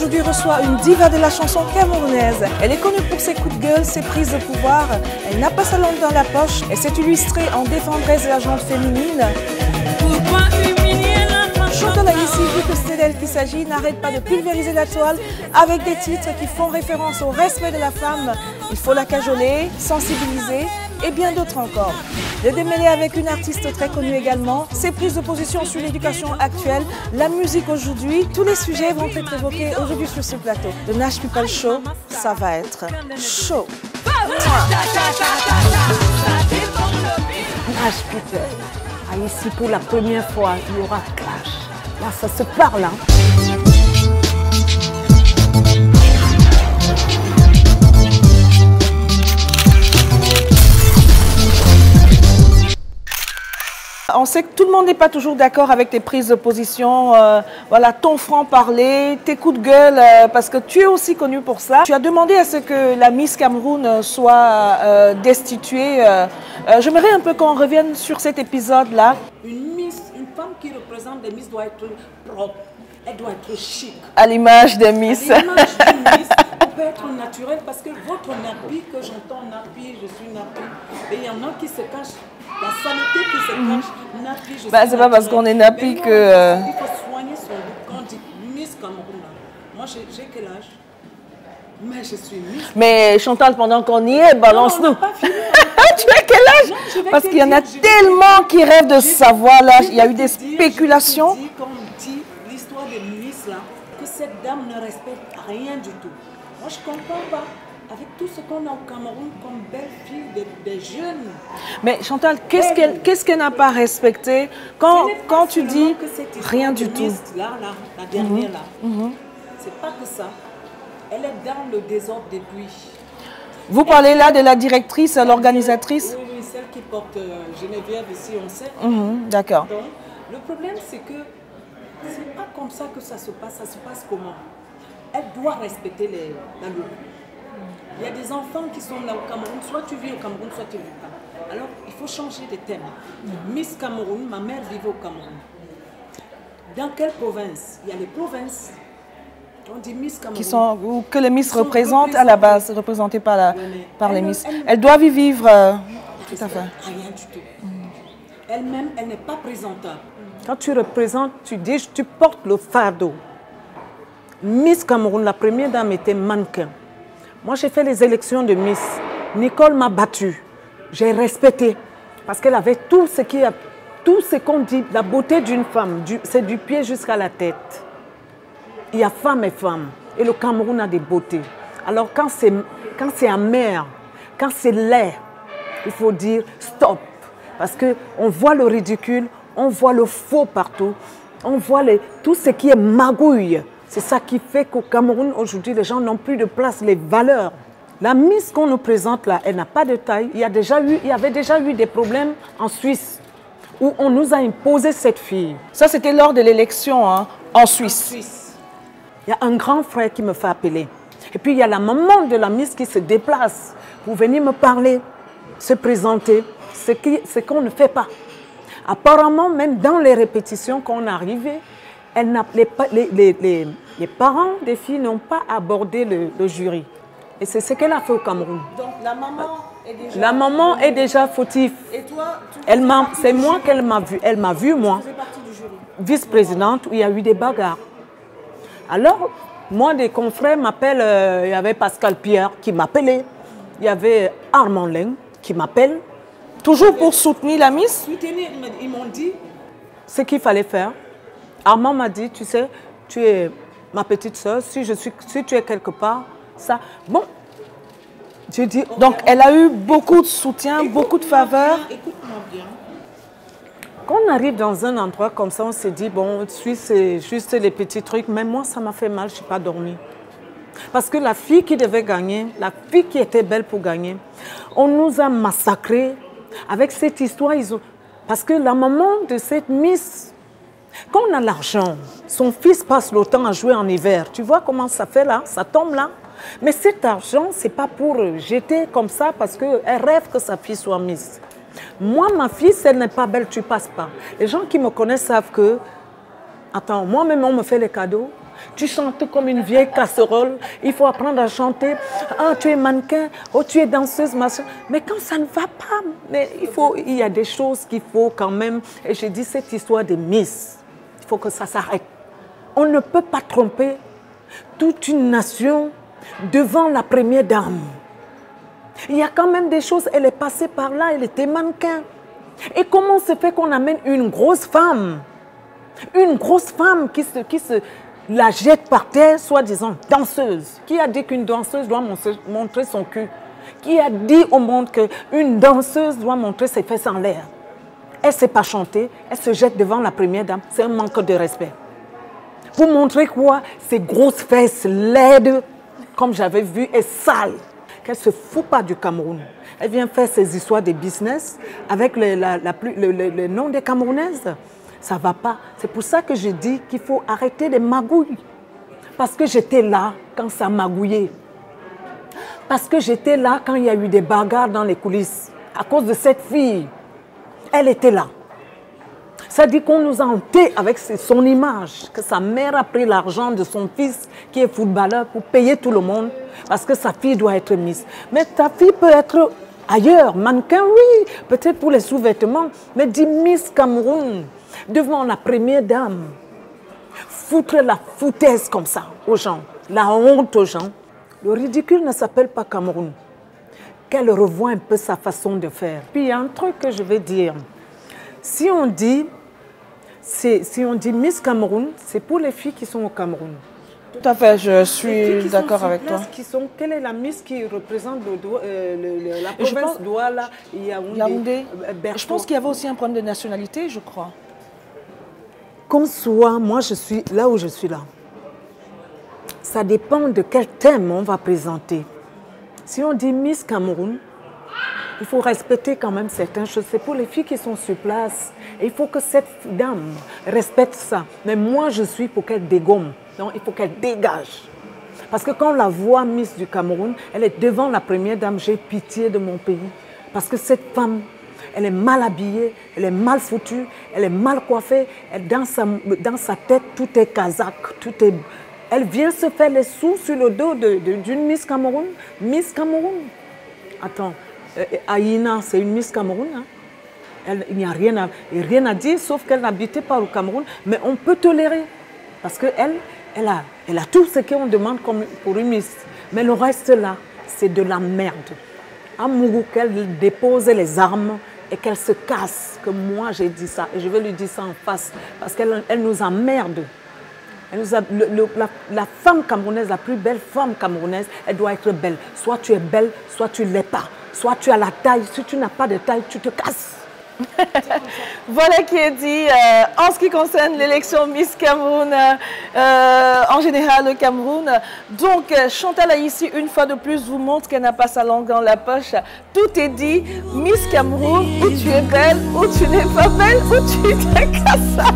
aujourd'hui reçoit une diva de la chanson camerounaise. Elle est connue pour ses coups de gueule, ses prises de pouvoir. Elle n'a pas sa langue dans la poche et s'est illustrée en défendresse de la gente féminine. Chantal ici, vu que c'est d'elle qu'il s'agit, n'arrête pas de pulvériser la toile avec des titres qui font référence au respect de la femme. Il faut la cajoler, sensibiliser et bien d'autres encore. Le démêler avec une artiste très connue également, ses prises de position sur l'éducation actuelle, la musique aujourd'hui, tous les sujets vont être évoqués aujourd'hui sur ce plateau. Le Nash People Show, ça va être chaud. Nash People, ici pour la première fois, il y aura clash. Là, ça se parle, hein. On sait que tout le monde n'est pas toujours d'accord avec tes prises de position, voilà, ton franc-parler, tes coups de gueule, parce que tu es aussi connu pour ça. Tu as demandé à ce que la Miss Cameroun soit destituée. J'aimerais un peu qu'on revienne sur cet épisode-là. Une femme qui représente des Miss doit être propre, elle doit être chic. À l'image des Miss. À l'image d'une Miss, on peut être naturel parce que votre nappy, que j'entends nappy, je suis nappy, et il y en a qui se cachent. La saleté qui se cache, nappy, je suis c'est pas parce qu'on est nappy que... Il faut soigner son look. Quand on dit Miss Cameroun, moi j'ai quel âge? Mais je suis Miss. Mais Chantal, pendant qu'on y est, balance-nous. Tu as quel âge? Non, parce qu'il y en a tellement qui rêvent de savoir. Là, il y a eu des spéculations. Quand on dit l'histoire de Miss, là, que cette dame ne respecte rien du tout. Moi, je ne comprends pas. Avec tout ce qu'on a au Cameroun comme belle fille, des jeunes. Mais Chantal, qu'est-ce qu'elle n'a pas respecté quand tu dis rien du tout? Là, la dernière, là. C'est pas que ça. Elle est dans le désordre depuis. Vous parlez là de la directrice, l'organisatrice? Oui, celle qui porte Geneviève ici, on sait. D'accord. Donc, le problème, c'est que c'est pas comme ça que ça se passe. Ça se passe comment? Elle doit respecter la loi. Il y a des enfants qui sont là au Cameroun. Soit tu vis au Cameroun, soit tu ne vis pas. Alors, il faut changer de thème. Miss Cameroun, ma mère vivait au Cameroun. Dans quelle province? Il y a les provinces. On dit Miss Cameroun. Ou que les Miss représentent à la base, représentées par les Miss. Elles doivent y vivre. Tout à fait. Rien du tout. Elle-même, elle n'est pas présentable. Quand tu représentes, tu dis, tu portes le fardeau. Miss Cameroun, la première dame était mannequin. Moi, j'ai fait les élections de Miss. Nicole m'a battue. J'ai respecté. Parce qu'elle avait tout ce qu'on dit, la beauté d'une femme, c'est du pied jusqu'à la tête. Il y a femme et femme. Et le Cameroun a des beautés. Alors, quand c'est amer, quand c'est laid, il faut dire stop. Parce qu'on voit le ridicule, on voit le faux partout, on voit tout ce qui est magouille. C'est ça qui fait qu'au Cameroun, aujourd'hui, les gens n'ont plus de place, les valeurs. La Miss qu'on nous présente là, elle n'a pas de taille. Il y avait déjà eu des problèmes en Suisse, où on nous a imposé cette fille. Ça, c'était lors de l'élection, hein, en Suisse. Il y a un grand frère qui me fait appeler. Et puis, il y a la maman de la Miss qui se déplace pour venir me parler, se présenter, ce qu'on ne fait pas. Apparemment, même dans les répétitions, quand on est arrivé, les parents des filles n'ont pas abordé le jury. Et c'est ce qu'elle a fait au Cameroun. Donc la maman est déjà... La maman est déjà fautive. Et toi, c'est moi qu'elle m'a vue. Elle m'a vue, moi, vice-présidente, où il y a eu des bagarres. Alors, moi, des confrères m'appellent, il y avait Pascal Pierre qui m'appelait, il y avait Armand Leng qui m'appelle. Toujours pour soutenir la Miss? Ils m'ont dit ce qu'il fallait faire. Armand m'a dit, tu sais, tu es ma petite soeur, si tu es quelque part, ça... Bon, j'ai dit... Donc, elle a eu beaucoup de soutien, beaucoup de faveurs. Écoute-moi bien. Quand on arrive dans un endroit comme ça, on se dit, bon, Suisse, c'est juste les petits trucs. Mais moi, ça m'a fait mal, je n'ai pas dormi. Parce que la fille qui devait gagner, la fille qui était belle pour gagner, on nous a massacrés avec cette histoire. Parce que la maman de cette Miss... Quand on a l'argent, son fils passe le temps à jouer en hiver. Tu vois comment ça fait là? Ça tombe là. Mais cet argent, ce n'est pas pour jeter comme ça parce qu'elle rêve que sa fille soit Miss. Moi, ma fille, si elle n'est pas belle, tu ne passes pas. Les gens qui me connaissent savent que... Attends, moi-même, on me fait les cadeaux. Tu chantes comme une vieille casserole. Il faut apprendre à chanter. Ah, tu es mannequin. Oh, tu es danseuse, machin. Mais quand ça ne va pas, mais il y a des choses qu'il faut quand même. Et je dis cette histoire de Miss. Il faut que ça s'arrête. On ne peut pas tromper toute une nation devant la première dame. Il y a quand même des choses. Elle est passée par là. Elle était mannequin. Et comment se fait qu'on amène une grosse femme qui se la jette par terre, soi-disant danseuse. Qui a dit qu'une danseuse doit montrer son cul? Qui a dit au monde qu'une danseuse doit montrer ses fesses en l'air? Elle ne sait pas chanter, elle se jette devant la première dame. C'est un manque de respect. Pour montrer quoi? Ses grosses fesses laides, comme j'avais vu, et sales. Qu'elle ne se fout pas du Cameroun. Elle vient faire ses histoires de business avec le nom des Camerounaises. Ça ne va pas. C'est pour ça que je dis qu'il faut arrêter les magouilles. Parce que j'étais là quand ça magouillait. Parce que j'étais là quand il y a eu des bagarres dans les coulisses. À cause de cette fille. Elle était là. Ça dit qu'on nous a hantés avec son image. Que sa mère a pris l'argent de son fils qui est footballeur pour payer tout le monde. Parce que sa fille doit être Miss. Mais ta fille peut être ailleurs. Mannequin, oui. Peut-être pour les sous-vêtements. Mais dis Miss Cameroun. Devant la première dame, foutre la foutaise comme ça aux gens, la honte aux gens. Le ridicule ne s'appelle pas Cameroun. Qu'elle revoie un peu sa façon de faire. Puis il y a un truc que je vais dire. Si on dit Miss Cameroun, c'est pour les filles qui sont au Cameroun. Tout à fait, je suis d'accord avec toi. Quelle est la Miss qui représente la province d'Ouala, Yaoundé? Je pense qu'il y avait aussi un problème de nationalité, je crois. Comme soit, moi je suis là où je suis là. Ça dépend de quel thème on va présenter. Si on dit Miss Cameroun, il faut respecter quand même certaines choses. C'est pour les filles qui sont sur place. Et il faut que cette dame respecte ça. Mais moi je suis pour qu'elle dégomme. Non, il faut qu'elle dégage. Parce que quand on la voit Miss du Cameroun, elle est devant la première dame, j'ai pitié de mon pays. Parce que cette femme, elle est mal habillée, elle est mal foutue, elle est mal coiffée. Dans sa tête, tout est kazakh, Elle vient se faire les sous sur le dos d'une Miss Cameroun. Miss Cameroun. Attends, Aïna, c'est une Miss Cameroun. Hein? Il n'y a rien à dire, sauf qu'elle n'habitait pas au Cameroun. Mais on peut tolérer. Parce qu'elle a tout ce qu'on demande pour une Miss. Mais le reste là, c'est de la merde. Amourou, qu'elle dépose les armes et qu'elle se casse. Que moi, j'ai dit ça. Et je vais lui dire ça en face. Parce qu'elle nous emmerde. La femme camerounaise, la plus belle femme camerounaise, elle doit être belle. Soit tu es belle, soit tu ne l'es pas. Soit tu as la taille. Si tu n'as pas de taille, tu te casses. Voilà qui est dit. En ce qui concerne l'élection Miss Cameroun, en général le Cameroun. Donc Chantal ici, une fois de plus, vous montre qu'elle n'a pas sa langue dans la poche. Tout est dit. Miss Cameroun, ou tu es belle, ou tu n'es pas belle, ou tu te casses.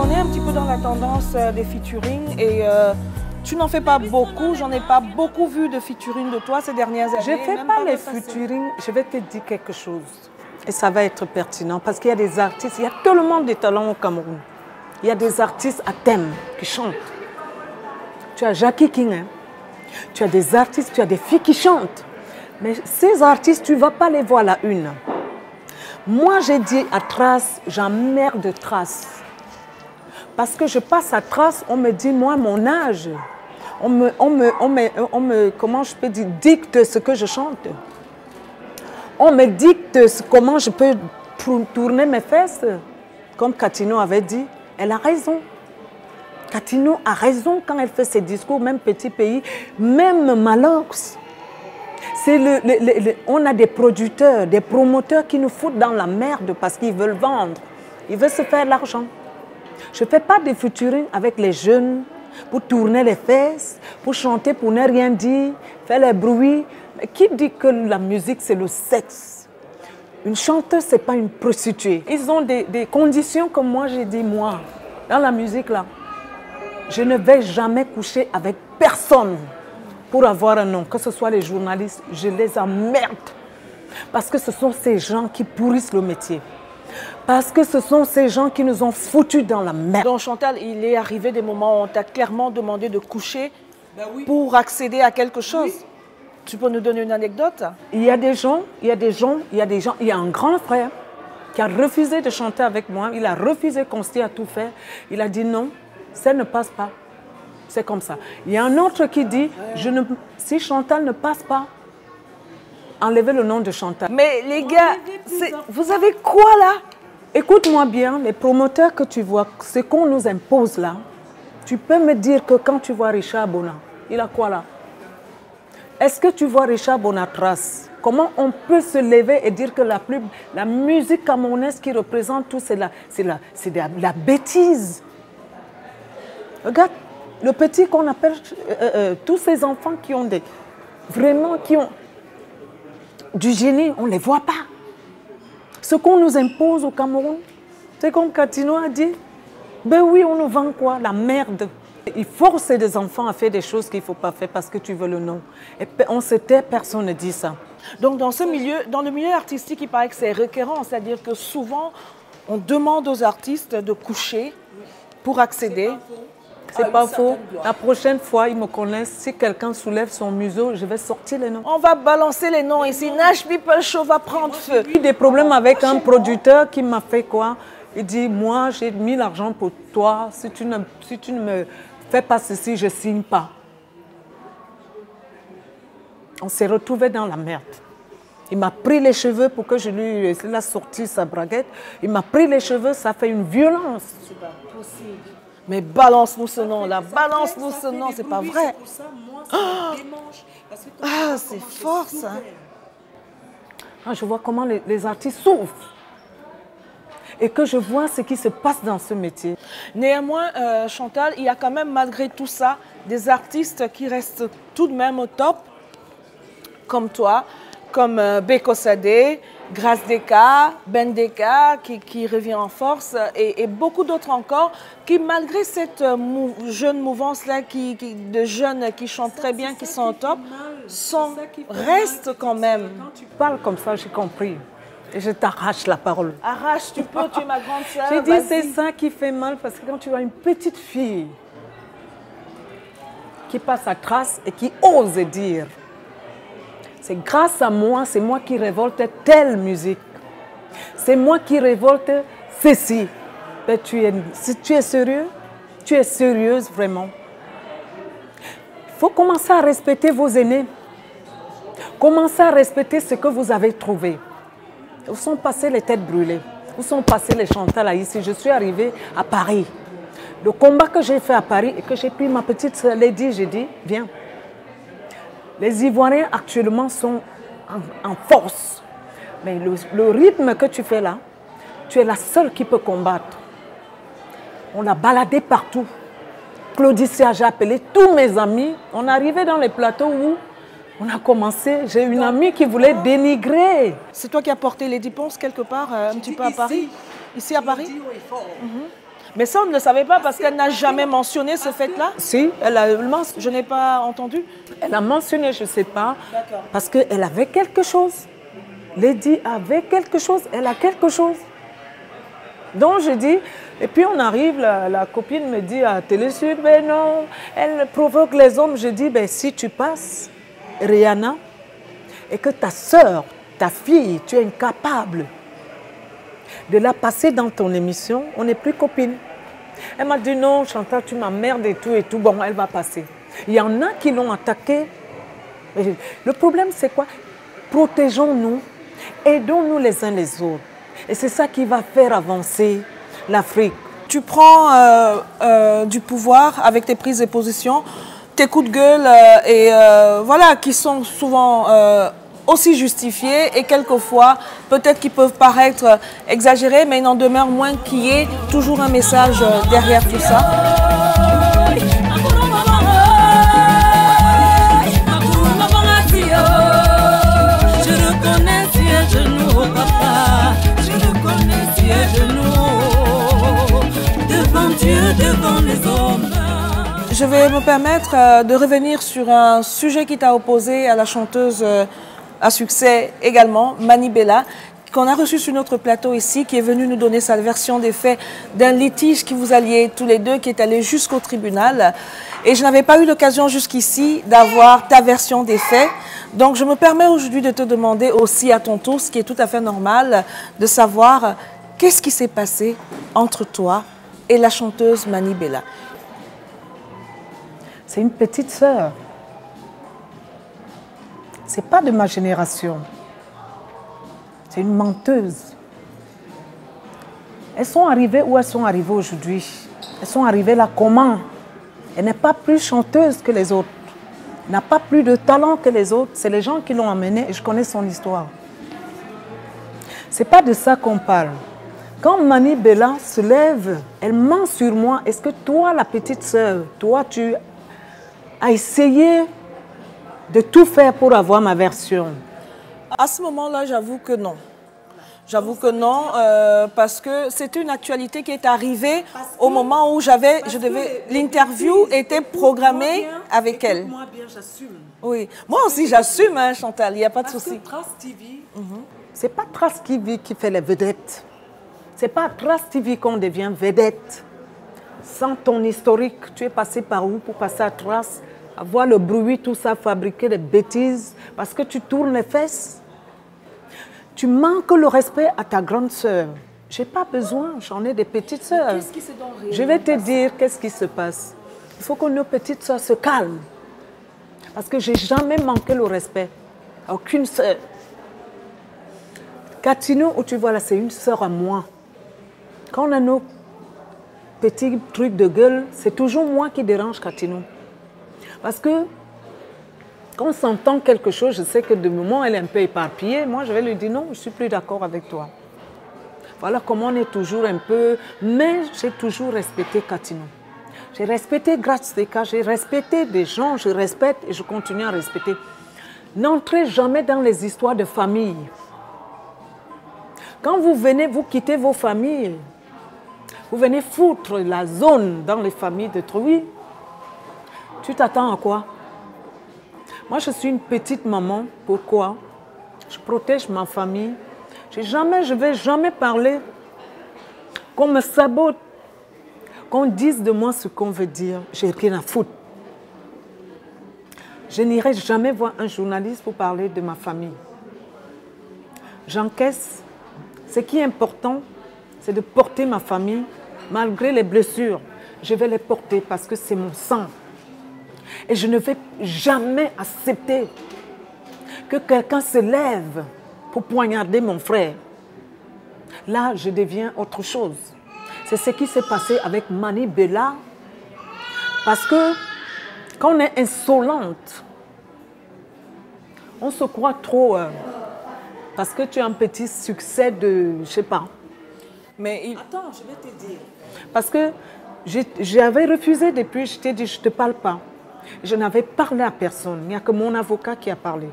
On est un petit peu dans la tendance des featuring et tu n'en fais pas beaucoup, j'en ai pas beaucoup vu de featuring de toi ces dernières années. Je ne fais pas les featuring, je vais te dire quelque chose et ça va être pertinent parce qu'il y a des artistes, il y a tellement de talents au Cameroun. Il y a des artistes à thème qui chantent. Tu as Jackie King, hein? Tu as des artistes, tu as des filles qui chantent. Mais ces artistes, tu ne vas pas les voir la une. Moi, j'ai dit à Trace, j'emmerde Trace. Parce que je passe à Trace, on me dit, moi, mon âge, on me comment je peux dire, dicte ce que je chante. On me dicte comment je peux tourner mes fesses. Comme Katino avait dit, elle a raison. Katino a raison quand elle fait ses discours, même petit pays, même Malox. On a des producteurs, des promoteurs qui nous foutent dans la merde parce qu'ils veulent vendre. Ils veulent se faire l'argent. Je ne fais pas de featuring avec les jeunes pour tourner les fesses, pour chanter, pour ne rien dire, faire les bruits. Mais qui dit que la musique, c'est le sexe? Une chanteuse, ce n'est pas une prostituée. Ils ont des conditions comme moi, j'ai dit, moi, dans la musique, là, je ne vais jamais coucher avec personne. pour avoir un nom, que ce soit les journalistes, je les emmerde. Parce que ce sont ces gens qui pourrissent le métier. Parce que ce sont ces gens qui nous ont foutus dans la merde. Donc Chantal, il est arrivé des moments où on t'a clairement demandé de coucher pour accéder à quelque chose. Oui. Tu peux nous donner une anecdote? Il y a un grand frère qui a refusé de chanter avec moi. Il a refusé Consti à tout faire. Il a dit non, ça ne passe pas. C'est comme ça. Il y a un autre qui dit, si Chantal ne passe pas, enlevez le nom de Chantal. Mais les gars, vous avez quoi là? Écoute-moi bien, les promoteurs que tu vois, ce qu'on nous impose là, tu peux me dire que quand tu vois Richard Bona, il a quoi là? Est-ce que tu vois Richard Bonatras? Comment on peut se lever et dire que la musique camerounaise qui représente tout, c'est de la bêtise? Regarde, le petit qu'on appelle, tous ces enfants qui ont qui ont du génie, on ne les voit pas. Ce qu'on nous impose au Cameroun, c'est comme Katino a dit, ben oui, on nous vend quoi? La merde. Il force des enfants à faire des choses qu'il ne faut pas faire parce que tu veux le nom. Et on se tait, personne ne dit ça. Donc dans le milieu artistique, il paraît que c'est récurrent, c'est-à-dire que souvent, on demande aux artistes de coucher pour accéder. C'est pas faux. La prochaine fois, ils me connaissent. Si quelqu'un soulève son museau, je vais sortir les noms. On va balancer les noms ici. Nash People Show va prendre feu. J'ai eu des problèmes avec un producteur qui m'a fait quoi? Il dit, moi, j'ai mis l'argent pour toi. Si tu ne me fais pas ceci, je ne signe pas. On s'est retrouvés dans la merde. Il m'a pris les cheveux pour que je lui laisse sortir sa braguette. Il m'a pris les cheveux, ça fait une violence. C'est pas possible. Mais balance-nous ce nom-là, balance-nous ce nom, c'est pas vrai. Ah, c'est fort ça. Ah, je vois comment les artistes souffrent. Et que je vois ce qui se passe dans ce métier. Néanmoins, Chantal, il y a quand même malgré tout ça des artistes qui restent tout de même au top, comme toi, comme Beko Sadé, Grace Deka, Ben Deka qui revient en force et beaucoup d'autres encore qui malgré cette jeune mouvance-là de jeunes qui chantent très bien, qui sont au top, restent quand même. Quand tu parles comme ça, j'ai compris. Et je t'arrache la parole. Arrache, tu peux, tu es ma grande sœur. J'ai dit c'est ça qui fait mal parce que quand tu as une petite fille qui passe à trace et qui ose dire c'est grâce à moi, c'est moi qui révolte telle musique. C'est moi qui révolte ceci. Ben, si tu es sérieux, tu es sérieuse vraiment. Il faut commencer à respecter vos aînés. Commencez à respecter ce que vous avez trouvé. Où sont passées les têtes brûlées? Où sont passées les Chantal là ici? Je suis arrivée à Paris. Le combat que j'ai fait à Paris et que j'ai pris ma petite Lady, j'ai dit, viens. Les Ivoiriens actuellement sont en force. Mais le rythme que tu fais là, tu es la seule qui peut combattre. On l'a baladé partout. Claudicia, j'ai appelé tous mes amis. On est arrivé dans les plateaux où on a commencé. J'ai une amie qui voulait dénigrer. C'est toi qui as porté Lady Ponce quelque part, un petit peu à Paris? Ici à Paris? Mais ça, on ne le savait pas parce qu'elle n'a jamais mentionné ce fait-là. Si, je n'ai pas entendu. Elle a mentionné, je ne sais pas, parce qu'elle avait quelque chose. Lady avait quelque chose, elle a quelque chose. Donc je dis, et puis on arrive, la copine me dit à Télésud, ben non, elle provoque les hommes. Je dis, ben si tu passes, Rihanna, et que ta soeur, ta fille, tu es incapable de la passer dans ton émission, on n'est plus copines. Elle m'a dit non, Chantal, tu m'emmerdes et tout, bon, elle va passer. Il y en a qui l'ont attaquée. Le problème, c'est quoi? Protégeons-nous, aidons-nous les uns les autres. Et c'est ça qui va faire avancer l'Afrique. Tu prends du pouvoir avec tes prises de position, tes coups de gueule, voilà, qui sont souvent aussi justifiés et quelquefois, peut-être qu'ils peuvent paraître exagérés, mais il n'en demeure moins qu'il y ait toujours un message derrière tout ça. Je reconnais si à genoux, papa, je reconnais si à genoux, devant Dieu, devant les hommes. Je vais me permettre de revenir sur un sujet qui t'a opposé à la chanteuse à succès également, Mani Bella, qu'on a reçu sur notre plateau ici, qui est venue nous donner sa version des faits d'un litige qui vous alliez tous les deux, qui est allé jusqu'au tribunal. Et je n'avais pas eu l'occasion jusqu'ici d'avoir ta version des faits. Donc je me permets aujourd'hui de te demander aussi à ton tour, ce qui est tout à fait normal, de savoir qu'est-ce qui s'est passé entre toi et la chanteuse Mani Bella. C'est une petite sœur. C'est pas de ma génération. C'est une menteuse. Elles sont arrivées où elles sont arrivées aujourd'hui. Elles sont arrivées là comment? Elle n'est pas plus chanteuse que les autres. Elle n'a pas plus de talent que les autres. C'est les gens qui l'ont amenée et je connais son histoire. C'est pas de ça qu'on parle. Quand Mani Bella se lève, elle ment sur moi. Est-ce que toi, la petite sœur, toi, tu as essayé de tout faire pour avoir ma version? À ce moment-là, j'avoue que non. J'avoue que non, parce que c'était une actualité qui est arrivée au moment où l'interview était programmée avec elle. Moi bien, j'assume. Oui, moi aussi j'assume, hein, Chantal, il n'y a pas de souci. Parce que Trace TV, C'est pas Trace TV qui fait les vedettes. C'est pas à Trace TV qu'on devient vedette. Sans ton historique, tu es passé par où pour passer à Trace? Avoir le bruit, tout ça, fabriquer des bêtises, parce que tu tournes les fesses. Tu manques le respect à ta grande sœur. J'ai pas besoin, j'en ai des petites sœurs. qu'est-ce qui s'est donc réellement Je vais te dire qu'est-ce qui se passe. Il faut que nos petites sœurs se calment. Parce que j'ai jamais manqué le respect à aucune sœur. Catino, où tu vois là, c'est une sœur à moi. Quand on a nos petits trucs de gueule, c'est toujours moi qui dérange Catino. Parce que quand on s'entend quelque chose, je sais que de moment elle est un peu éparpillée, moi je vais lui dire non, je ne suis plus d'accord avec toi. Voilà comment on est toujours un peu... Mais j'ai toujours respecté Catino. J'ai respecté Gratsteka, j'ai respecté des gens, je respecte et je continue à respecter. N'entrez jamais dans les histoires de famille. Quand vous venez, vous quittez vos familles, vous venez foutre la zone dans les familles de Trouy, tu t'attends à quoi? Moi, je suis une petite maman. Pourquoi? Je protège ma famille. Je ne vais jamais parler qu'on me sabote, qu'on dise de moi ce qu'on veut dire. J'ai rien à foutre. Je n'irai jamais voir un journaliste pour parler de ma famille. J'encaisse. Ce qui est important, c'est de porter ma famille, malgré les blessures. Je vais les porter parce que c'est mon sang. Et je ne vais jamais accepter que quelqu'un se lève pour poignarder mon frère. Là, je deviens autre chose. C'est ce qui s'est passé avec Mani Bella. Parce que quand on est insolente, on se croit trop... parce que tu as un petit succès de... je ne sais pas. Mais attends, je vais te dire. Parce que j'avais refusé depuis, je t'ai dit, je ne te parle pas. Je n'avais parlé à personne, il n'y a que mon avocat qui a parlé.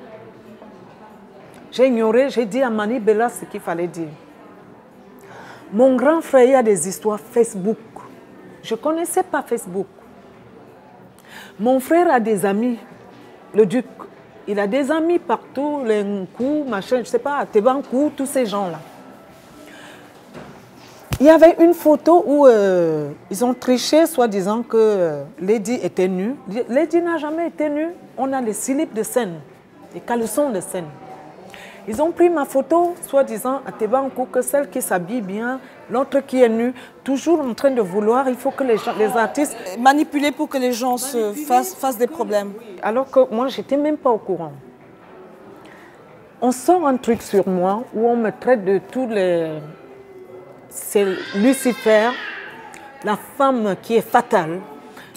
J'ai ignoré, j'ai dit à Mani Bella ce qu'il fallait dire. Mon grand frère a des histoires Facebook. Je ne connaissais pas Facebook. Mon frère a des amis, le duc. Il a des amis partout, les Nkou, machin, je ne sais pas, Tebankou, tous ces gens-là. Il y avait une photo où ils ont triché, soi-disant que Lady était nue. Lady n'a jamais été nue. On a les slips de scène, les caleçons de scène. Ils ont pris ma photo, soi-disant à Tebankou, que celle qui s'habille bien, l'autre qui est nue, toujours en train de vouloir, il faut que les artistes... manipuler pour que les gens se fassent des problèmes. Alors que moi, je n'étais même pas au courant. On sort un truc sur moi où on me traite de tous les... C'est Lucifer, la femme qui est fatale,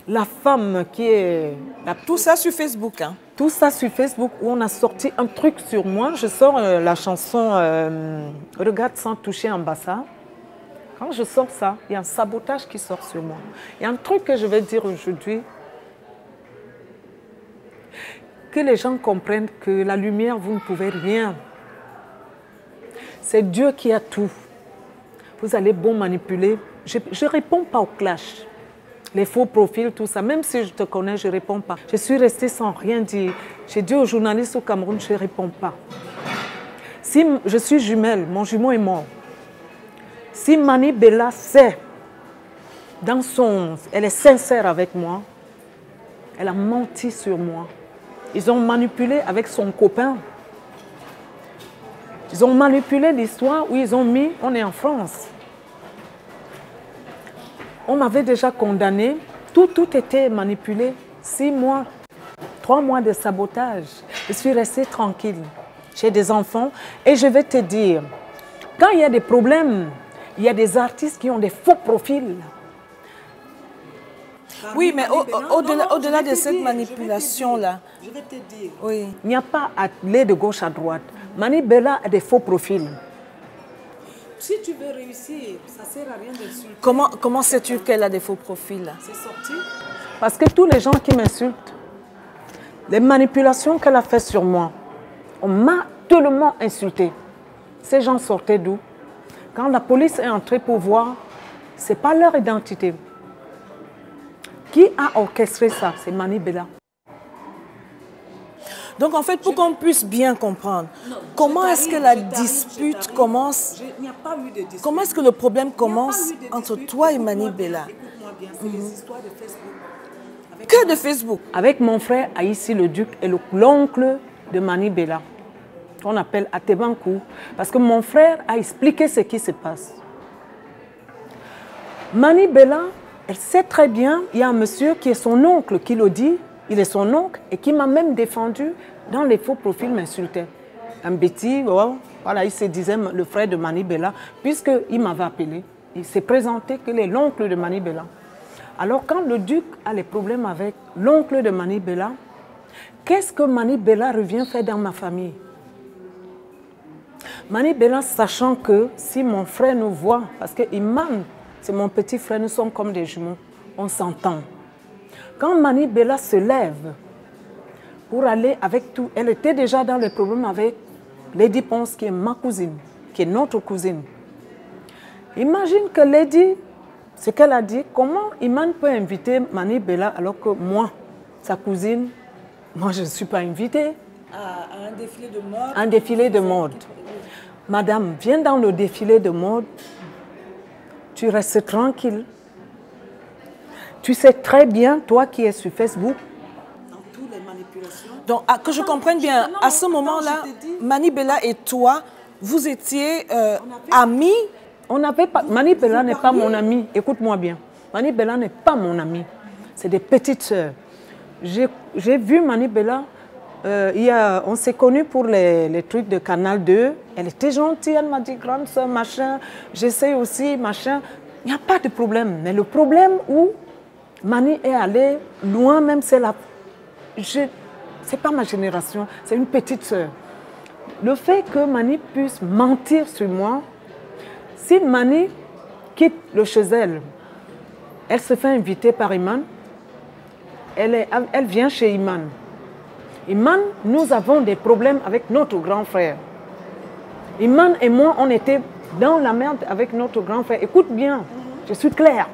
la femme qui est... Tout ça sur Facebook, hein? Tout ça sur Facebook où on a sorti un truc sur moi. Je sors la chanson Regarde sans toucher en bassa. Quand je sors ça, il y a un sabotage qui sort sur moi. Il y a un truc que je vais dire aujourd'hui. Que les gens comprennent que la lumière, vous ne pouvez rien. C'est Dieu qui a tout. Vous allez bon manipuler. Je ne réponds pas au clash. les faux profils, tout ça. Même si je te connais, je ne réponds pas. Je suis restée sans rien dire. J'ai dit aux journalistes au Cameroun, je ne réponds pas. Si je suis jumelle, mon jumeau est mort. Si Mani Bella sait, elle est sincère avec moi, elle a menti sur moi. Ils ont manipulé avec son copain. Ils ont manipulé l'histoire où ils ont mis, on est en France. On m'avait déjà condamné, tout était manipulé. 6 mois, 3 mois de sabotage. Je suis restée tranquille. J'ai des enfants et je vais te dire, quand il y a des problèmes, il y a des artistes qui ont des faux profils. Oui, mais au-delà de cette manipulation-là, je vais te dire. oui. Il n'y a pas à aller de gauche à droite. Mani Bella a des faux profils. Si tu veux réussir, ça ne sert à rien d'insulter. Comment sais-tu qu'elle a des faux profils? C'est sorti. Parce que tous les gens qui m'insultent, les manipulations qu'elle a faites sur moi, on m'a tellement insulté. Ces gens sortaient d'où? Quand la police est entrée pour voir, ce n'est pas leur identité. Qui a orchestré ça? C'est Mani Bella. Donc en fait, pour qu'on puisse bien comprendre, comment est-ce que la dispute commence? Il n'y a pas eu de dispute. Comment est-ce que le problème commence Il n'y a pas eu de entre dispute. toi et Mani Bella? Écoute-moi bien, c'est les histoires de Facebook. Que de Facebook? Avec mon frère Aïssi le Duc et l'oncle de Mani Bella, qu'on appelle Atebankou, parce que mon frère a expliqué ce qui se passe. Mani Bella, elle sait très bien, il y a un monsieur qui est son oncle qui le dit, il est son oncle et qui m'a même défendu dans les faux profils m'insultait. Un bêtis, voilà, il se disait le frère de Mani Bella, puisqu'il m'avait appelé. Il s'est présenté qu'il est l'oncle de Mani Bella. Alors quand le duc a les problèmes avec l'oncle de Mani Bella, qu'est-ce que Mani Bella revient faire dans ma famille? Mani Bella, sachant que si mon frère nous voit, parce que Iman, c'est mon petit frère, nous sommes comme des jumeaux, on s'entend. Quand Mani Bella se lève pour aller avec tout, elle était déjà dans les problèmes avec Lady Ponce, qui est ma cousine, qui est notre cousine. Imagine que Lady, ce qu'elle a dit, comment Iman peut inviter Mani Bella alors que moi, sa cousine, moi je ne suis pas invitée. À un défilé de mode. Un défilé de mode. Madame, viens dans le défilé de mode. Tu restes tranquille. Tu sais très bien, toi qui es sur Facebook. Dans toutes les manipulations. Donc, que je comprenne bien, à ce moment-là, Mani Bella et toi, vous étiez amis. On n'avait pas. Mani Bella n'est pas mon amie. Écoute-moi bien. Mani Bella n'est pas mon amie. C'est des petites sœurs. J'ai vu Mani Bella. On s'est connus pour les trucs de Canal 2. Elle était gentille, elle m'a dit grande soeur, machin. J'essaie aussi, machin. Il n'y a pas de problème. Mais le problème où Mani est allée loin, même c'est la. C'est pas ma génération, c'est une petite sœur. Le fait que Mani puisse mentir sur moi, si Mani quitte le chez elle, elle se fait inviter par Iman, elle vient chez Iman. Iman, nous avons des problèmes avec notre grand frère. Iman et moi, on était dans la merde avec notre grand frère. Écoute bien, je suis claire.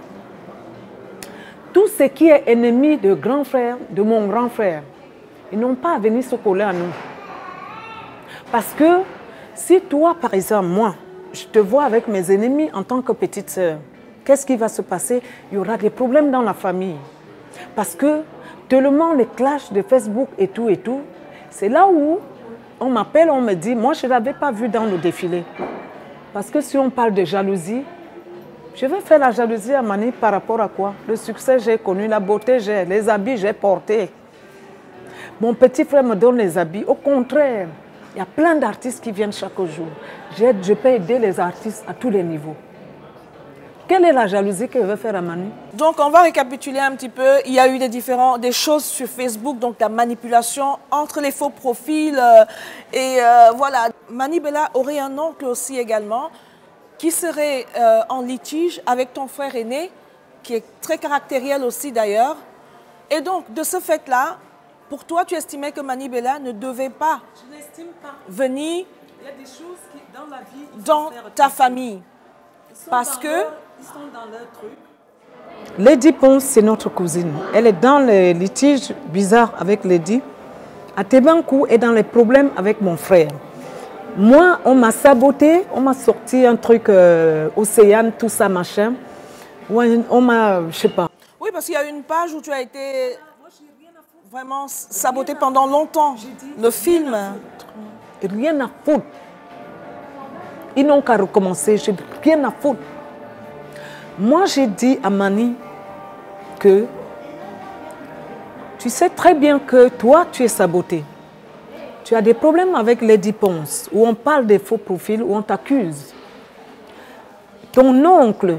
Tout ce qui est ennemi de grand frère, de mon grand frère, ils n'ont pas à venir se coller à nous. Parce que si toi, par exemple, moi, je te vois avec mes ennemis en tant que petite sœur, qu'est-ce qui va se passer? Il y aura des problèmes dans la famille. Parce que tellement les clashs de Facebook et tout, c'est là où on m'appelle, on me dit, moi je ne l'avais pas vu dans le défilé. Parce que si on parle de jalousie, je vais faire la jalousie à Mani par rapport à quoi? Le succès j'ai connu, la beauté j'ai, les habits j'ai portés. Mon petit frère me donne les habits. Au contraire, il y a plein d'artistes qui viennent chaque jour. Je peux aider les artistes à tous les niveaux. Quelle est la jalousie que je veux faire à Mani? Donc, on va récapituler un petit peu. Il y a eu des choses sur Facebook, donc la manipulation entre les faux profils. Voilà, Mani Bella aurait un oncle aussi également qui serait en litige avec ton frère aîné, qui est très caractériel aussi d'ailleurs. Et donc, de ce fait-là, pour toi, tu estimais que Mani Bella ne devait pas Je n'estime pas. venir Il y a des choses qui, dans la vie, il faut dans faire ta attention. famille. Parce que... Ils sont dans leur truc. Lady Ponce, c'est notre cousine. Elle est dans les litiges bizarres avec Lady. Atebankou est dans les problèmes avec mon frère. Moi, on m'a saboté, on m'a sorti un truc Océane, tout ça, machin. On m'a, je sais pas. Oui, parce qu'il y a une page où tu as été vraiment saboté pendant longtemps. Le film. Rien à foutre. Ils n'ont qu'à recommencer, j'ai rien à foutre. Moi, j'ai dit à Mani que tu sais très bien que toi, tu es saboté. Tu as des problèmes avec Lady Ponce, où on parle des faux profils, où on t'accuse. Ton oncle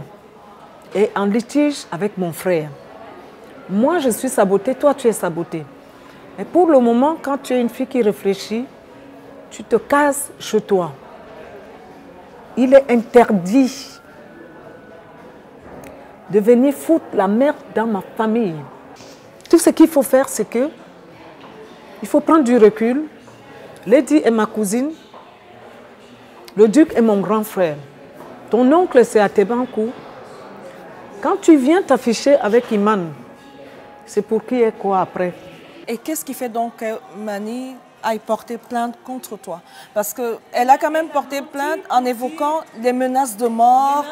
est en litige avec mon frère. Moi, je suis sabotée, toi, tu es sabotée. Mais pour le moment, quand tu es une fille qui réfléchit, tu te casses chez toi. Il est interdit de venir foutre la merde dans ma famille. Tout ce qu'il faut faire, c'est que il faut prendre du recul. Lady est ma cousine. Le duc est mon grand frère. Ton oncle, c'est Atebankou. Quand tu viens t'afficher avec Iman, c'est pour qui et quoi après? Et qu'est-ce qui fait donc que Mani aille porter plainte contre toi? Parce qu'elle a quand même porté plainte en évoquant des menaces de mort.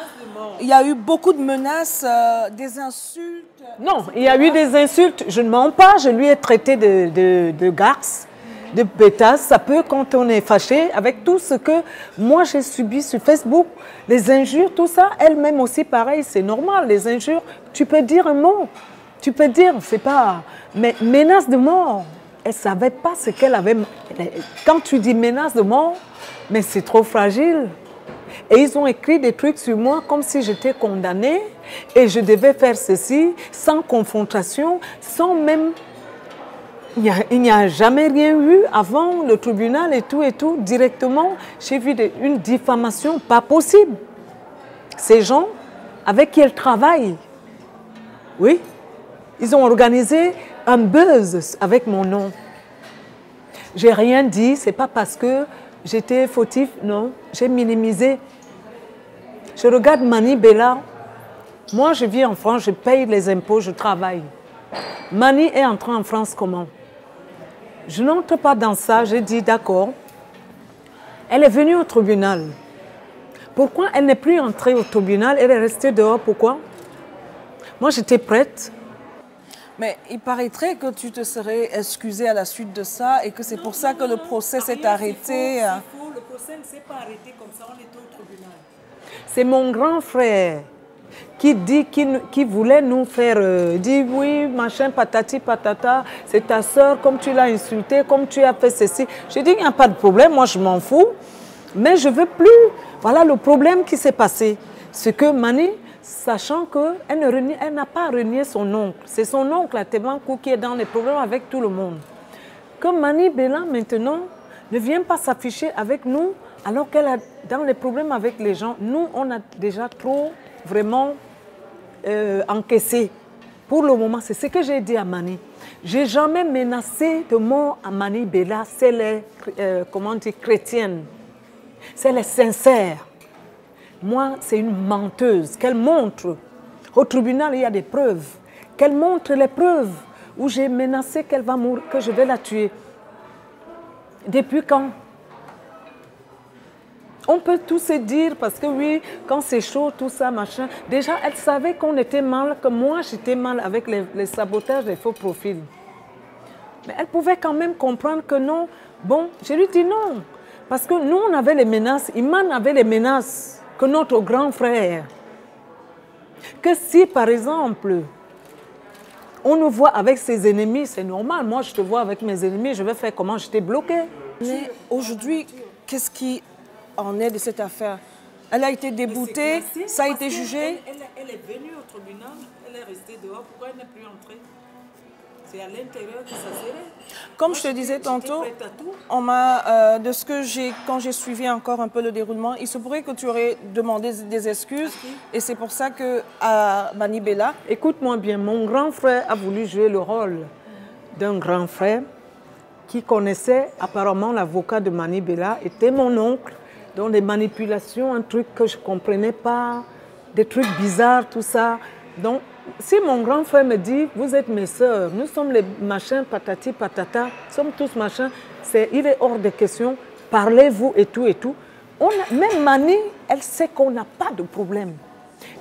Il y a eu beaucoup de menaces, des insultes. Non, il y a eu des insultes. Je ne mens pas. Je lui ai traité de garce, de pétasse. Ça peut quand on est fâché avec tout ce que moi j'ai subi sur Facebook. Les injures, tout ça. Elle-même aussi, pareil, c'est normal. Les injures, tu peux dire un mot. Tu peux dire, c'est pas... Mais menace de mort, elle ne savait pas ce qu'elle avait... Quand tu dis menace de mort, mais c'est trop fragile. Et ils ont écrit des trucs sur moi comme si j'étais condamnée et je devais faire ceci sans confrontation, sans même... Il n'y a jamais rien eu avant le tribunal et tout. Directement, j'ai vu une diffamation pas possible. Ces gens avec qui elle travaille, oui, ils ont organisé un buzz avec mon nom. J'ai rien dit, c'est pas parce que j'étais fautif, non. J'ai minimisé. Je regarde Mani Bella. Moi, je vis en France, je paye les impôts, je travaille. Mani est entrée en France comment? Je n'entre pas dans ça, j'ai dit d'accord. Elle est venue au tribunal. Pourquoi elle n'est plus entrée au tribunal? Elle est restée dehors, pourquoi? Moi, j'étais prête. Mais il paraîtrait que tu te serais excusée à la suite de ça et que c'est pour ça que le procès s'est arrêté. C'est faux, le procès ne s'est pas arrêté comme ça, on était au tribunal. C'est mon grand frère qui voulait nous faire dire oui, machin, patati, patata, c'est ta soeur, comme tu l'as insultée, comme tu as fait ceci. J'ai dit, il n'y a pas de problème, moi je m'en fous, mais je ne veux plus. Voilà le problème qui s'est passé. C'est que Mani, sachant qu'elle n'a pas renié son oncle. C'est son oncle, Atebankou, qui est dans les problèmes avec tout le monde. Que Mani Bella, maintenant, ne vient pas s'afficher avec nous, alors qu'elle a dans les problèmes avec les gens. Nous, on a déjà trop, vraiment, encaissé. Pour le moment, c'est ce que j'ai dit à Mani. Je n'ai jamais menacé de mort à Mani Bella. C'est les, comment dire, chrétiennes. C'est les sincères. Moi, c'est une menteuse. Qu'elle montre. Au tribunal, il y a des preuves. Qu'elle montre les preuves où j'ai menacé qu'elle va mourir, que je vais la tuer. Depuis quand? On peut tout se dire parce que oui, quand c'est chaud, tout ça, machin. Déjà, elle savait qu'on était mal, que moi, j'étais mal avec les sabotages des faux profils. Mais elle pouvait quand même comprendre que non. Bon, je lui dis non. Parce que nous, on avait les menaces. Iman avait les menaces que notre grand frère. Que si, par exemple, on nous voit avec ses ennemis, c'est normal. Moi, je te vois avec mes ennemis, je vais faire comment? J'étais bloquée. Mais aujourd'hui, qu'est-ce qui en est de cette affaire? Elle a été déboutée, ça a été jugé. Elle est venue au tribunal, elle est restée dehors. Pourquoi elle n'est plus entrée? C'est à l'intérieur que ça serait. Comme je te disais tantôt, on m'a, de ce que quand j'ai suivi encore un peu le déroulement, il se pourrait que tu aurais demandé des excuses. Et c'est pour ça que à Mani Bella... Écoute-moi bien, mon grand frère a voulu jouer le rôle d'un grand frère qui connaissait apparemment l'avocat de Mani Bella, était mon oncle, dans des manipulations, un truc que je ne comprenais pas, des trucs bizarres, tout ça. Donc, Si mon grand frère me dit, vous êtes mes sœurs, nous sommes les machins, patati, patata, nous sommes tous machins, il est hors de question, parlez-vous et tout et tout. Même Mani, elle sait qu'on n'a pas de problème.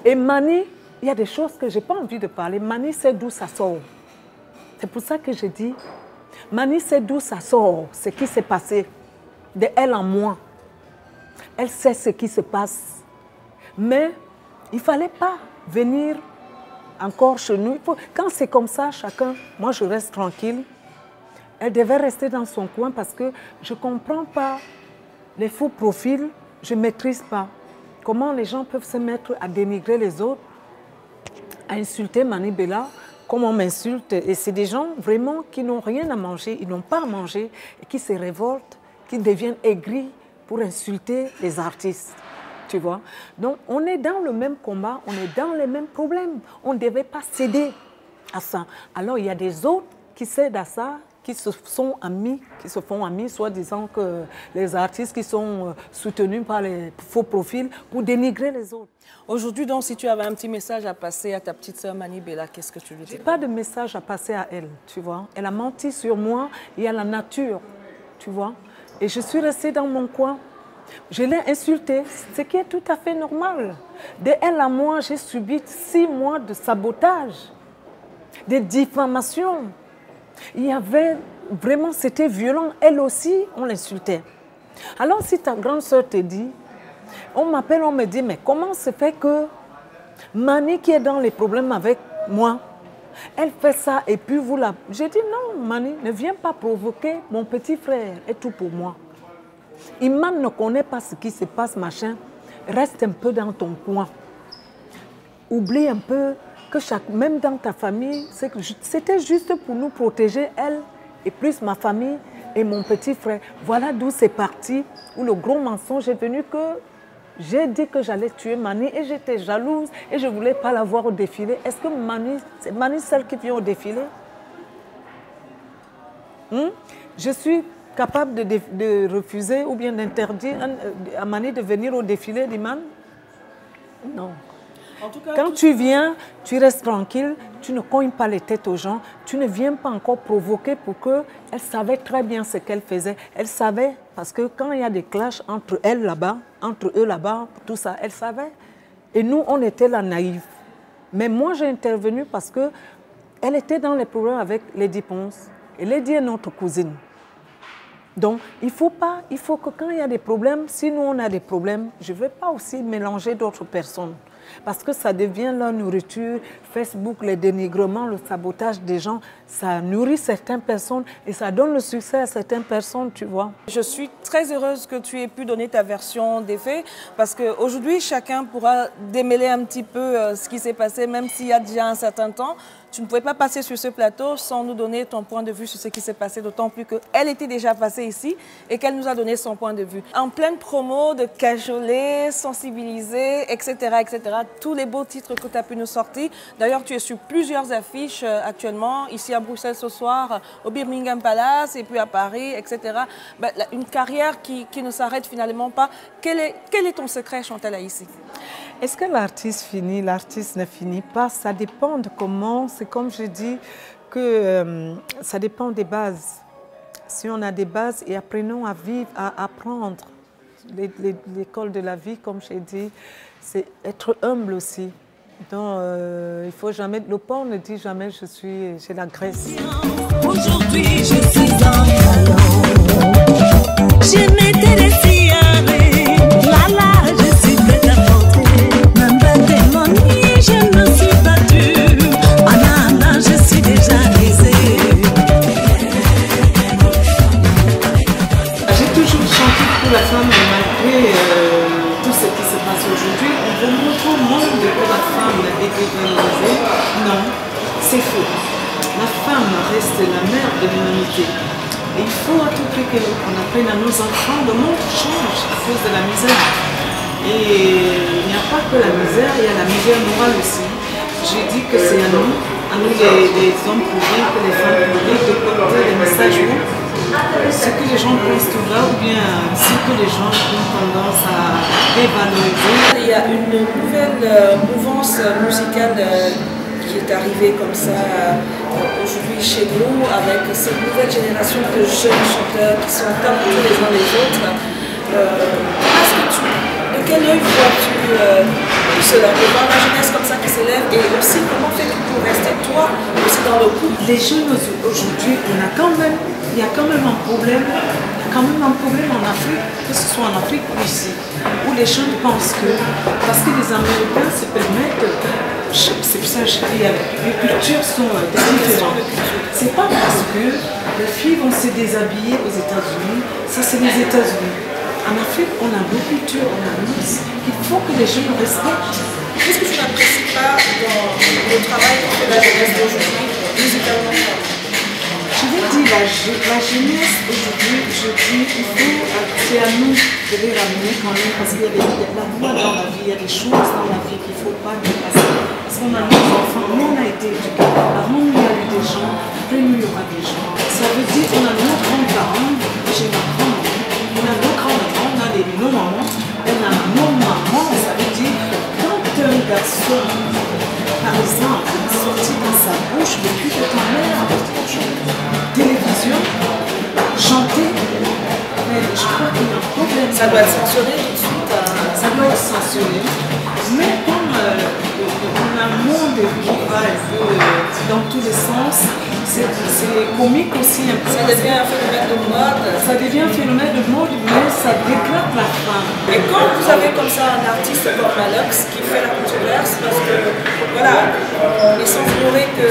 Et Mani, il y a des choses que je n'ai pas envie de parler. Mani sait d'où ça sort. C'est pour ça que je dis, Mani sait d'où ça sort, ce qui s'est passé, de elle en moi. Elle sait ce qui se passe. Mais il ne fallait pas venir encore chez nous. Quand c'est comme ça, chacun, moi je reste tranquille. Elle devait rester dans son coin parce que je ne comprends pas les faux profils, je ne maîtrise pas. Comment les gens peuvent se mettre à dénigrer les autres, à insulter Mani Bella, comme on m'insulte. Et c'est des gens vraiment qui n'ont rien à manger, ils n'ont pas à manger, et qui se révoltent, qui deviennent aigris pour insulter les artistes. Tu vois? Donc, on est dans le même combat, on est dans les mêmes problèmes. On ne devait pas céder à ça. Alors, il y a des autres qui cèdent à ça, qui se font amis, soit disant que les artistes qui sont soutenus par les faux profils pour dénigrer les autres. Aujourd'hui, donc, si tu avais un petit message à passer à ta petite sœur Mani Bella, qu'est-ce que tu lui dis? Je n'ai pas de message à passer à elle, tu vois. Elle a menti sur moi et à la nature, tu vois. Et je suis restée dans mon coin. Je l'ai insultée, ce qui est tout à fait normal. De elle à moi, j'ai subi 6 mois de sabotage, de diffamation. Il y avait vraiment, c'était violent. Elle aussi, on l'insultait. Alors si ta grande sœur te dit, on m'appelle, on me dit, mais comment se fait que Mani qui est dans les problèmes avec moi, elle fait ça et puis vous la... J'ai dit non, Mani, ne viens pas provoquer mon petit frère et tout pour moi. Iman ne connaît pas ce qui se passe, machin. Reste un peu dans ton coin. Oublie un peu que même dans ta famille, c'était juste pour nous protéger, elle et plus ma famille et mon petit frère. Voilà d'où c'est parti, où le gros mensonge est venu que j'ai dit que j'allais tuer Mani et j'étais jalouse et je ne voulais pas la voir au défilé. Est-ce que c'est Mani celle qui vient au défilé? Je suis capable de refuser ou bien d'interdire à Mani de venir au défilé d'Iman? Non. En tout cas, quand tu viens, tu restes tranquille, tu ne cognes pas les têtes aux gens, tu ne viens pas encore provoquer pour qu'elle savait très bien ce qu'elle faisait. Elle savait, parce que quand il y a des clashs entre elle là-bas, entre eux là-bas, tout ça, elle savait. Et nous, on était là naïfs. Mais moi, j'ai intervenu parce qu'elle était dans les problèmes avec Lady Ponce. Et Lady est notre cousine. Donc, il faut que quand il y a des problèmes, si nous on a des problèmes, je ne vais pas aussi mélanger d'autres personnes. Parce que ça devient leur nourriture, Facebook, les dénigrements, le sabotage des gens, ça nourrit certaines personnes et ça donne le succès à certaines personnes, tu vois. Je suis très heureuse que tu aies pu donner ta version des faits parce qu'aujourd'hui, chacun pourra démêler un petit peu ce qui s'est passé, même s'il y a déjà un certain temps. Tu ne pouvais pas passer sur ce plateau sans nous donner ton point de vue sur ce qui s'est passé, d'autant plus qu'elle était déjà passée ici et qu'elle nous a donné son point de vue. En pleine promo de cajoler, sensibiliser, etc., etc., tous les beaux titres que tu as pu nous sortir. D'ailleurs, tu es sur plusieurs affiches actuellement, ici à Bruxelles ce soir, au Birmingham Palace et puis à Paris, etc. Ben, une carrière qui ne s'arrête finalement pas. Quel est ton secret, Chantal Aïssi? Est-ce que l'artiste finit? L'artiste ne finit pas. Ça dépend de comment. C'est comme je dis que ça dépend des bases. Si on a des bases et apprenons à vivre, à apprendre. L'école de la vie, comme j'ai dit, c'est être humble aussi. Donc, il faut jamais. Le port ne dit jamais j'ai la graisse. Aujourd'hui, je suis en galon. Je m'étais laissé aller. Là, je suis prête à porter. Même pas témoigner, je me suis battue. Anana, je suis déjà aisée. J'ai toujours chanté pour la femme, malgré tout ce qui se passe aujourd'hui. On veut montrer au monde que la femme est dévalorisée. Non, c'est faux. La femme reste la mère de l'humanité. Et il faut à tout prix qu'on apprenne à nos enfants. Le monde change à cause de la misère. Et il n'y a pas que la misère, il y a la misère morale aussi. J'ai dit que c'est à nous les hommes publics, les femmes publiques, de porter des messages hauts. Ce que les gens pensent tout bas ou bien ce que les gens ont tendance à dévaloriser. Il y a une nouvelle mouvance musicale qui est arrivé comme ça aujourd'hui chez nous, avec cette nouvelle génération de jeunes chanteurs qui sont talentueux les uns les autres. De quel œil vois-tu cela, de voir la jeunesse comme ça qui s'élève, et aussi comment fais-tu pour rester toi aussi dans le coup? Les jeunes aujourd'hui, il y a quand même un problème. Quand même un problème en Afrique, que ce soit en Afrique ou ici, où les jeunes pensent que, parce que les Américains se permettent, c'est pour ça que je dis, les cultures sont différentes. C'est pas parce que les filles vont se déshabiller aux États-Unis, ça c'est les États-Unis. En Afrique, on a nos cultures, on a nos. Il faut que les jeunes respectent. Qu'est-ce que tu n'apprécies pas dans le travail que fait la jeunesse d'aujourd'hui, musicalement? Je vais dire, la jeunesse aujourd'hui, je dis, c'est à nous de les ramener quand même, parce qu'il y a la voix dans la vie, il y a des choses dans la vie qu'il ne faut pas dépasser. Parce qu'on a nos enfants, nous on a été éduqués. Avant, il y avait des gens, après nous, il y aura des gens. Ça veut dire qu'on a nos grands-parents, j'ai ma grand-maman, on a nos grands-mamans, on a nos mamans, on a nos mamans. Ça veut dire que quand un garçon, par exemple, sortit dans sa bouche le cul de ta mère, télévision, chanter, mais je crois qu'il y a un problème. Ça doit être censuré tout de suite. Ça doit être censuré. Mais comme on a un monde qui va un peu dans tous les sens, c'est comique aussi un peu. Ça devient un phénomène de mode. Ça devient un phénomène de mode, mais ça déclare la femme. Et quand vous avez comme ça un artiste comme Malox qui fait la controverse, parce que voilà, on est sans ignorer que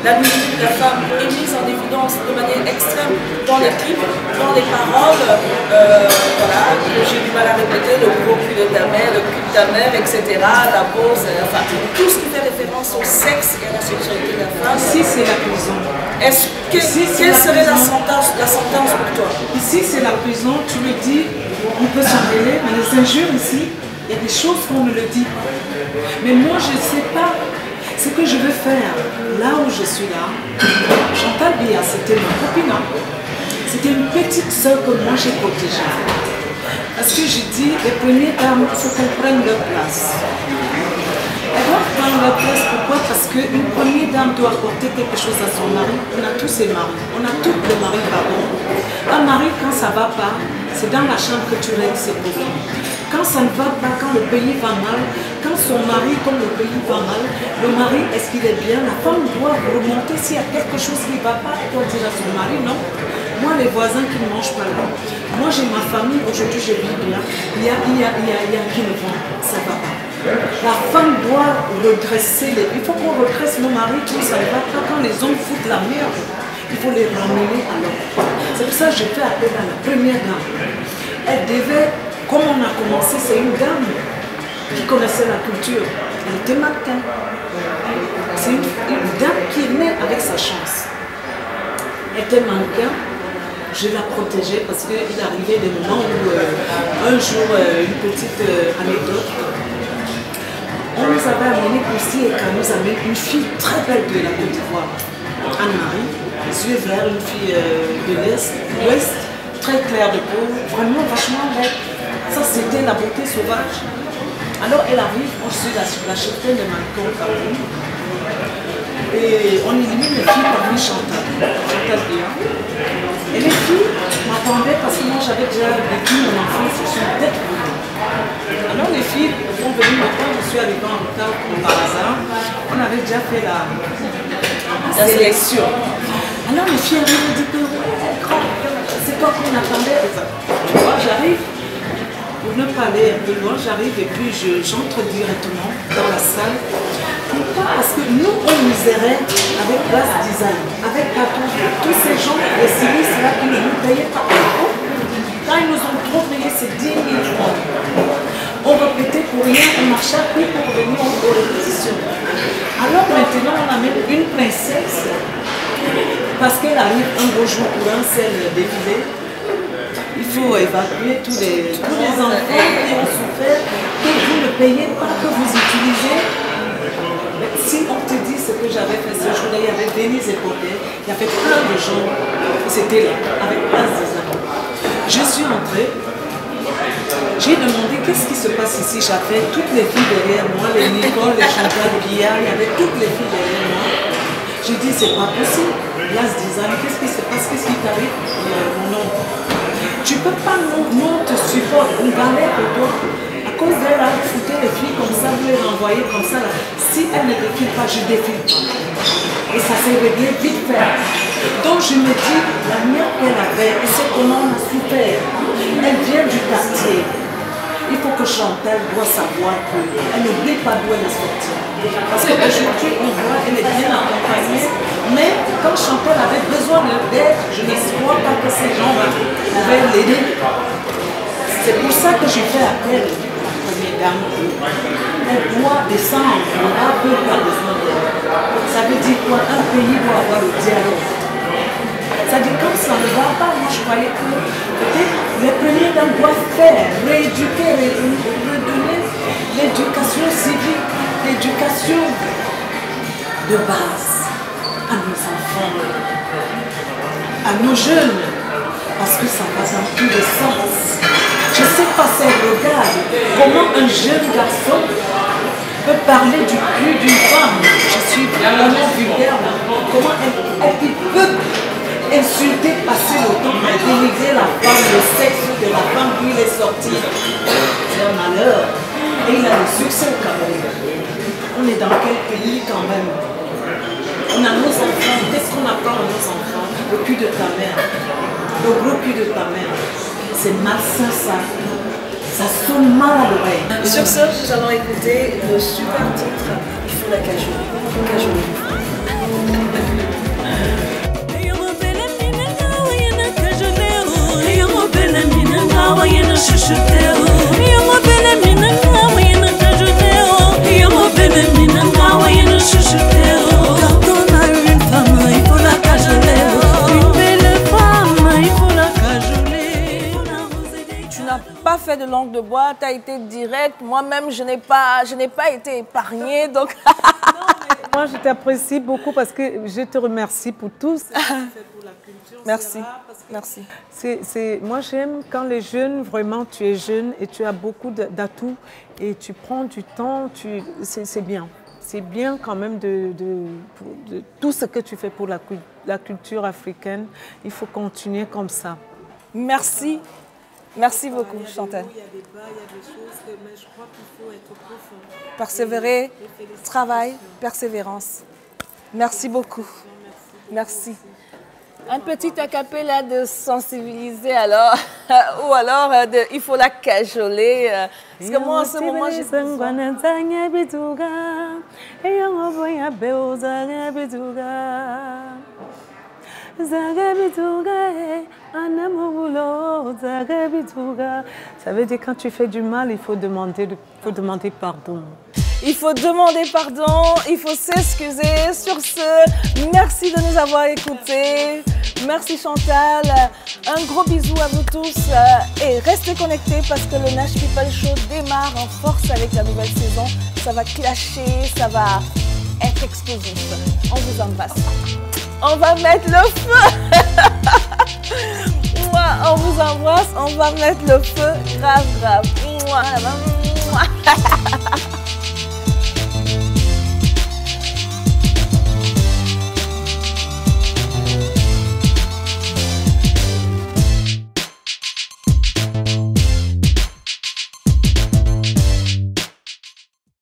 la musique de la femme est mise en évidence de manière extrême dans les clips, dans les paroles, voilà, que j'ai du mal à répéter, le gros cul de ta mère, le cul de ta mère, etc., la pose, enfin, tout ce qui fait référence au sexe et à la sexualité de la femme. Ici, c'est la prison. Quelle serait la sentence pour toi? Ici, c'est la prison, tu le dis, on peut s'en mêler, mais les injures ici, il y a des choses qu'on ne le dit pas. Mais moi, je ne sais pas ce que je veux faire. Là où je suis là, Chantal Biya, c'était ma copine. C'était une petite soeur que moi j'ai protégée. Parce que je dis, les premières dames, il faut qu'elles prennent leur place. Elles doivent prendre leur place, pourquoi? Parce qu'une première dame doit apporter quelque chose à son mari. On a tous ses maris, on a tous les maris, pardon. Un mari, quand ça ne va pas, c'est dans la chambre que tu règles ses problèmes. Quand ça ne va pas, quand le pays va mal, quand son mari, comme le pays va mal, le mari, est-ce qu'il est bien? La femme doit remonter s'il y a quelque chose qui ne va pas, elle doit dire à son mari, non. Moi, les voisins qui ne mangent pas là, moi j'ai ma famille, aujourd'hui je vis bien, il y a qui ne vont, ça ne va pas. La femme doit redresser, il faut qu'on redresse nos maris quand ça ne va pas, quand les hommes foutent la merde, il faut les ramener à leur place. C'est pour ça que j'ai fait appel à la première dame. Elle devait, comme on a commencé, c'est une dame qui connaissait la culture. Elle était mannequin. C'est une dame qui est née avec sa chance. Elle était mannequin. Je la protégeais parce qu'il arrivait des moments où un jour, une petite anecdote, on nous avait amené aussi et qu'on nous avait une fille très belle de la Côte d'Ivoire, Anne-Marie, les yeux verts, une fille de l'Ouest, très claire de peau, vraiment vachement belle. Ça c'était la beauté sauvage. Alors elle arrive, on suit la cheftaine de mannequin au Cameroun. Et on élimine les filles parmi Chantal Biya. Et les filles m'attendaient parce que moi j'avais déjà vécu mon enfance sur une tête. Alors les filles sont venues me prendre, je suis arrivée en retard comme par hasard. On avait déjà fait la sélection. Alors les filles arrivent et disent que c'est quoi qu'on attendait. Moi j'arrive, pour ne pas aller un peu loin, j'arrive et puis j'entre directement dans la salle. Pourquoi? Parce que nous, on misérait avec Bass Design, avec Patou, tous ces gens, les stylistes là qui ne nous payaient pas. Quand ils nous ont trop payé, c'est 10 000 francs. On répétait pour rien, on marchait à pied pour venir aux répétitions. Alors maintenant, on amène une princesse, parce qu'elle arrive un beau jour pour un seul défilé. Il faut évacuer tous les enfants qui ont souffert, que vous ne payez pas, que vous utilisez. Si on te dit ce que j'avais fait ce jour-là, il y avait Denise et Poté, il y avait plein de gens, c'était là, avec place des amis. Je suis entrée, J'ai demandé qu'est-ce qui se passe ici. J'avais toutes les filles derrière moi, les Nicole, les Chantal, Billard, il y avait toutes les filles derrière moi. J'ai dit, c'est pas possible. Là, se disant, qu'est-ce qui se passe, qu'est-ce qui t'arrive? Non. Tu peux pas, non, te supporte, on galère pour toi. À cause d'elle, là, fouter les filles comme ça, vous les renvoyer comme ça. Là. Si elle ne défile pas, je défile pas. Et ça s'est réglé vite fait. Donc je me dis, la mienne qu'elle avait, et c'est comment on a souffert. Elle vient du quartier. Il faut que Chantal doit savoir qu'elle n'oublie pas d'où elle est sortie. Parce qu'aujourd'hui, on voit qu'elle est bien accompagnée, mais quand Chantal avait besoin d'aide, je ne crois pas que ces gens-là pouvaient l'aider. C'est pour ça que j'ai fait appel à la première dame. Elle doit descendre, on a peu pas besoin d'elle. Ça veut dire quoi? Un pays doit avoir le dialogue. Ça dit comme ça ne va pas, moi je croyais que peut-être les premiers dames doivent faire, rééduquer, redonner l'éducation civique, l'éducation de base à nos enfants, à nos jeunes, parce que ça va dans tous les sens. Je ne sais pas si elle regarde comment un jeune garçon peut parler du cul d'une femme. Je suis vraiment vulgaire, comment elle peut insulter, passer le temps à dénigrer la femme, le sexe de la femme d'où il est sorti. C'est un malheur. Et il a le succès au Cameroun. On est dans quel pays quand même? On a nos enfants. Qu'est-ce qu'on apprend à nos enfants? Le cul de ta mère. Le gros cul de ta mère. C'est malsain ça. Ça sonne mal à l'oreille. Sur ce, nous allons écouter le super titre Il faut la cajoler. Quand on a une femme, il faut la cajoler. Une belle femme, il faut la cajoler. Tu n'as pas fait de langue de bois, tu as été direct. Moi-même, je n'ai pas été épargnée. Donc... Moi, je t'apprécie beaucoup parce que je te remercie pour tout ce que tu fais pour la culture. Merci. Merci. Moi, j'aime quand les jeunes, vraiment, tu es jeune et tu as beaucoup d'atouts et tu prends du temps, c'est bien. C'est bien quand même de tout ce que tu fais pour la culture africaine. Il faut continuer comme ça. Merci. Merci beaucoup, Chantal. Il y a des bas, il y a des choses, mais je crois qu'il faut être profond. Persévérer, travail, persévérance. Merci beaucoup. Merci. Un petit acapella de sensibiliser alors, ou alors il faut la cajoler. Parce que moi en ce moment j'ai Ça veut dire quand tu fais du mal, il faut demander pardon. Il faut demander pardon, il faut s'excuser. Sur ce, merci de nous avoir écoutés. Merci Chantal. Un gros bisou à vous tous et restez connectés parce que le Nash People Show démarre en force avec la nouvelle saison. Ça va clasher, ça va être explosif. On vous embrasse. On va mettre le feu. On vous embrasse, on va mettre le feu grave.